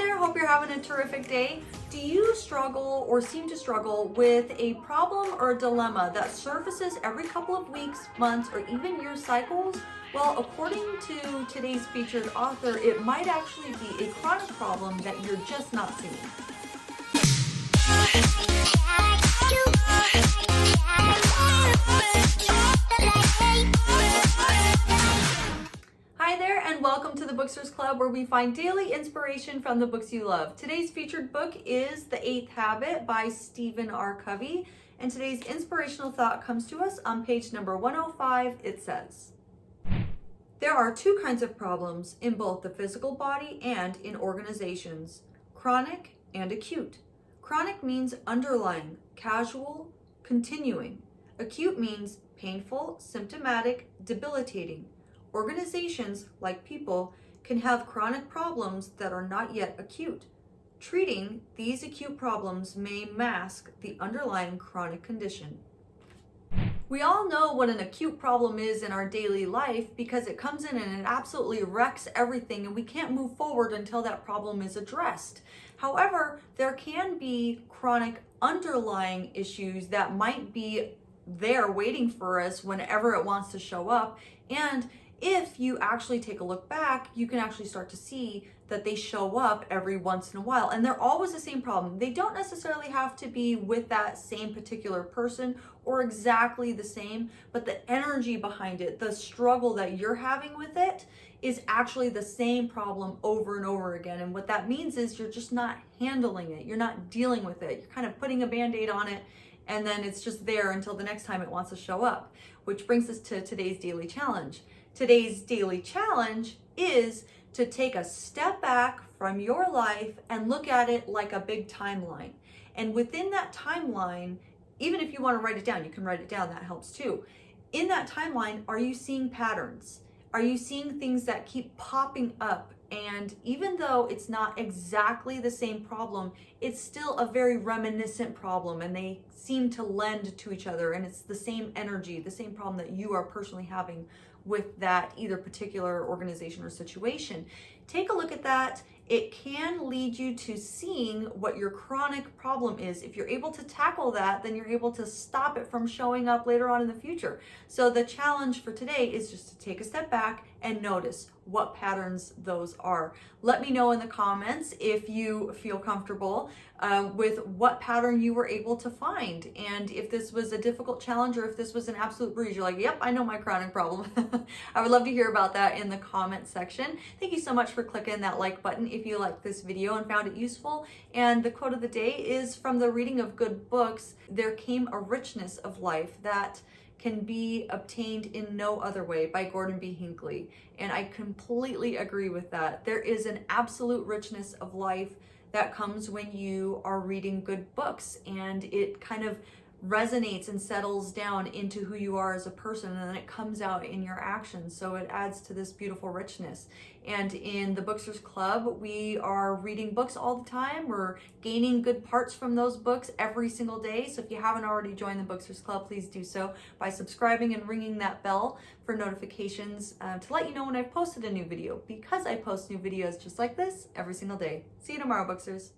there, hope you're having a terrific day. Do you struggle or seem to struggle with a problem or a dilemma that surfaces every couple of weeks, months, or even year cycles? Well, according to today's featured author, it might actually be a chronic problem that you're just not seeing. Hi there, and welcome to the Booksters Club, where we find daily inspiration from the books you love. Today's featured book is The 8th Habit by Stephen R Covey, and today's inspirational thought comes to us on page number 105. It says, "There are two kinds of problems in both the physical body and in organizations: chronic and acute. Chronic means underlying, casual, continuing. Acute means painful, symptomatic, debilitating. Organizations, like people, can have chronic problems that are not yet acute. Treating these acute problems may mask the underlying chronic condition." We all know what an acute problem is in our daily life because it comes in and it absolutely wrecks everything, and we can't move forward until that problem is addressed. However, there can be chronic underlying issues that might be there waiting for us whenever it wants to show up. And if you actually take a look back, you can actually start to see that they show up every once in a while, and they're always the same problem. They don't necessarily have to be with that same particular person or exactly the same, but the energy behind it, the struggle that you're having with it, is actually the same problem over and over again. And what that means is you're just not handling it. You're not dealing with it. You're kind of putting a band-aid on it, and then it's just there until the next time it wants to show up, which brings us to today's daily challenge. Today's daily challenge is to take a step back from your life and look at it like a big timeline. And within that timeline, even if you want to write it down, you can write it down, that helps too. In that timeline, are you seeing patterns? Are you seeing things that keep popping up? And even though it's not exactly the same problem, it's still a very reminiscent problem, and they seem to lend to each other, and it's the same energy, the same problem that you are personally having with that either particular organization or situation. Take a look at that. It can lead you to seeing what your chronic problem is. If you're able to tackle that, then you're able to stop it from showing up later on in the future. So the challenge for today is just to take a step back and notice what patterns those are. Let me know in the comments if you feel comfortable with what pattern you were able to find. And if this was a difficult challenge or if this was an absolute breeze, you're like, yep, I know my chronic problem. I would love to hear about that in the comment section. Thank you so much for clicking that like button if you liked this video and found it useful. And the quote of the day is from the reading of good books: "There came a richness of life that can be obtained in no other way," by Gordon B. Hinckley. And I completely agree with that. There is an absolute richness of life that comes when you are reading good books, and it kind of resonates and settles down into who you are as a person, and then it comes out in your actions. So it adds to this beautiful richness. And in the Booksters Club, we are reading books all the time. We're gaining good parts from those books every single day. So if you haven't already joined the Booksters Club, please do so by subscribing and ringing that bell for notifications to let you know when I've posted a new video, because I post new videos just like this every single day. See you tomorrow, Booksters.